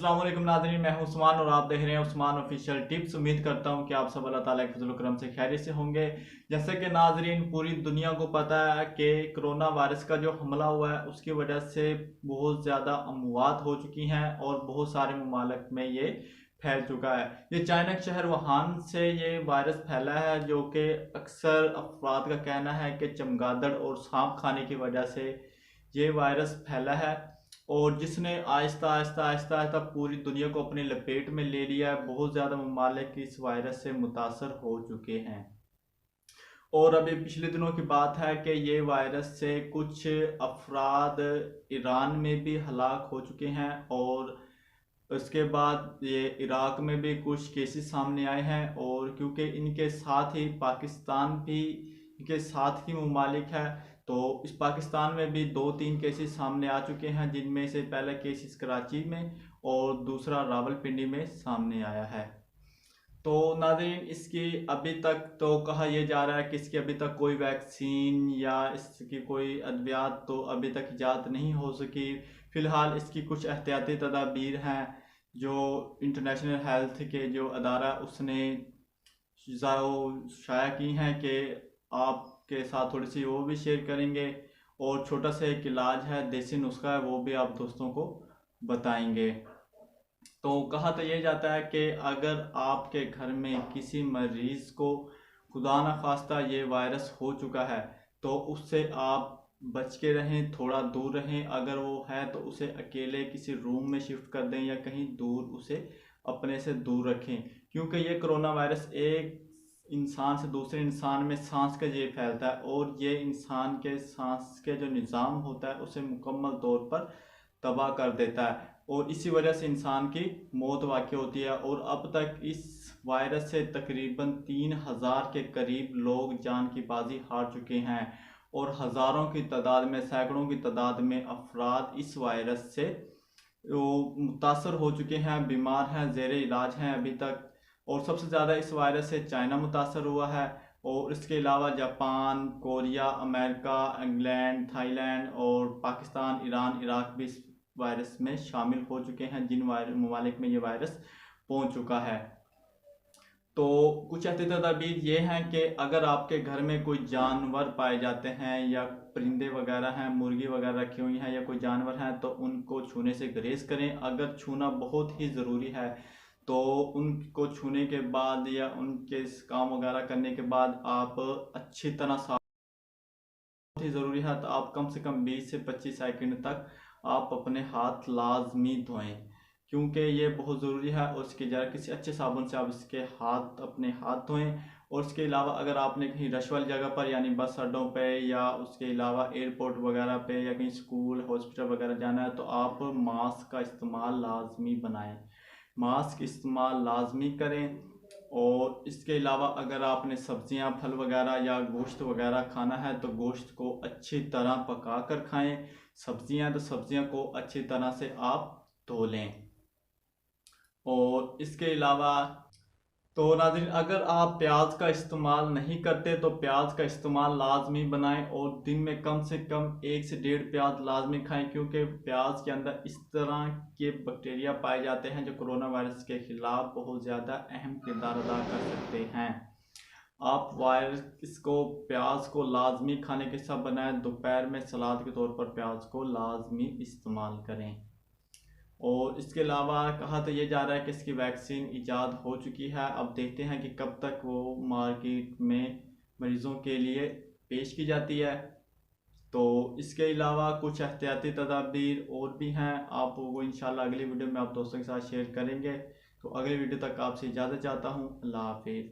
अस्सलाम वालेकुम नाज़रीन, मैं हूं उस्मान और आप देख रहे हैं उस्मान ऑफिशियल टिप्स। उम्मीद करता हूं कि आप सब अल्लाह ताला के फजल करम से खैरियत से होंगे। जैसे कि नाज़रीन, पूरी दुनिया को पता है कि कोरोना वायरस का जो हमला हुआ है उसकी वजह से बहुत ज़्यादा अमवात हो चुकी हैं और बहुत सारे ममालिक में ये फैल चुका है। ये चाइना के शहर वुहान से ये वायरस फैला है, जो कि अक्सर अफराद का कहना है कि चमगादड़ और सांप खाने की वजह से ये वायरस फैला है, और जिसने आहिस्ता आहिस्ता आहिस्ता आहिस्ता पूरी दुनिया को अपनी लपेट में ले लिया है। बहुत ज़्यादा ममालिक इस वायरस से मुतासर हो चुके हैं। और अभी पिछले दिनों की बात है कि ये वायरस से कुछ अफराद ईरान में भी हलाक हो चुके हैं, और उसके बाद ये इराक में भी कुछ केसेस सामने आए हैं। और क्योंकि इनके साथ ही पाकिस्तान भी इनके साथ ही ममालिक है, तो इस पाकिस्तान में भी 2-3 केसेस सामने आ चुके हैं, जिनमें से पहला केस कराची में और दूसरा रावलपिंडी में सामने आया है। तो नाज़रीन, इसकी अभी तक तो कहा यह जा रहा है कि इसकी अभी तक कोई वैक्सीन या इसकी कोई अद्वियात तो अभी तक इजाद नहीं हो सकी। फ़िलहाल इसकी कुछ एहतियाती तदाबीर हैं जो इंटरनेशनल हेल्थ के जो अदारा उसने शाया की हैं, कि आपके साथ थोड़ी सी वो भी शेयर करेंगे। और छोटा सा एक इलाज है, देसी नुस्खा है, वो भी आप दोस्तों को बताएंगे। तो कहा तो ये जाता है कि अगर आपके घर में किसी मरीज को खुदा न खास्ता ये वायरस हो चुका है, तो उससे आप बच के रहें, थोड़ा दूर रहें। अगर वो है तो उसे अकेले किसी रूम में शिफ्ट कर दें या कहीं दूर उसे अपने से दूर रखें, क्योंकि ये कोरोना वायरस एक इंसान से दूसरे इंसान में सांस के जरिए फैलता है, और ये इंसान के सांस के जो निज़ाम होता है उसे मुकम्मल तौर पर तबाह कर देता है, और इसी वजह से इंसान की मौत वाक़ई होती है। और अब तक इस वायरस से तकरीबन 3000 के करीब लोग जान की बाजी हार चुके हैं, और हज़ारों की तादाद में, सैकड़ों की तादाद में अफराद इस वायरस से मुतासर हो चुके हैं, बीमार हैं, ज़ेर इलाज हैं अभी तक। और सबसे ज़्यादा इस वायरस से चाइना मुतासर हुआ है, और इसके अलावा Japan, Korea, America, England, Thailand और पाकिस्तान, ईरान, इराक भी इस वायरस में शामिल हो चुके हैं, जिन ममालिक में ये वायरस पहुंच चुका है। तो कुछ एहतियाती तदाबीर ये हैं कि अगर आपके घर में कोई जानवर पाए जाते हैं या परिंदे वगैरह हैं, मुर्गी वगैरह रखी हुई हैं या कोई जानवर हैं, तो उनको छूने से गुरेज करें। अगर छूना बहुत ही ज़रूरी है तो उनको छूने के बाद या उनके काम वगैरह करने के बाद आप अच्छी तरह साफ, बहुत ही ज़रूरी है तो आप कम से कम 20 से 25 सेकंड तक आप अपने हाथ लाजमी धोएं, क्योंकि ये बहुत ज़रूरी है। और इसके जगह किसी अच्छे साबुन से आप इसके अपने हाथ धोएं। और इसके अलावा अगर आपने कहीं रश वाली जगह पर, यानी बस अड्डों पे या उसके अलावा एयरपोर्ट वगैरह पे या कहीं स्कूल हॉस्पिटल वगैरह जाना है, तो आप मास्क का इस्तेमाल लाजमी बनाएं, मास्क इस्तेमाल लाजमी करें। और इसके अलावा अगर आपने सब्जियां, फल वगैरह या गोश्त वगैरह खाना है, तो गोश्त को अच्छी तरह पका कर खाएं। सब्जियां तो सब्जियां को अच्छी तरह से आप धो लें। और इसके अलावा तो नाज़रीन, अगर आप प्याज का इस्तेमाल नहीं करते तो प्याज का इस्तेमाल लाजमी बनाएं, और दिन में कम से कम 1 से 1.5 प्याज लाजमी खाएं, क्योंकि प्याज के अंदर इस तरह के बैक्टीरिया पाए जाते हैं जो कोरोना वायरस के खिलाफ बहुत ज़्यादा अहम किरदार अदा कर सकते हैं। आप प्याज को लाजमी खाने के साथ बनाएं। दोपहर में सलाद के तौर पर प्याज को लाजमी इस्तेमाल करें। और इसके अलावा कहा तो ये जा रहा है कि इसकी वैक्सीन ईजाद हो चुकी है। अब देखते हैं कि कब तक वो मार्केट में मरीज़ों के लिए पेश की जाती है। तो इसके अलावा कुछ एहतियाती तदाबीर और भी हैं, आप वो इंशाल्लाह अगली वीडियो में आप दोस्तों के साथ शेयर करेंगे। तो अगली वीडियो तक आपसे इजाज़त चाहता हूँ। अल्लाह हाफिज़।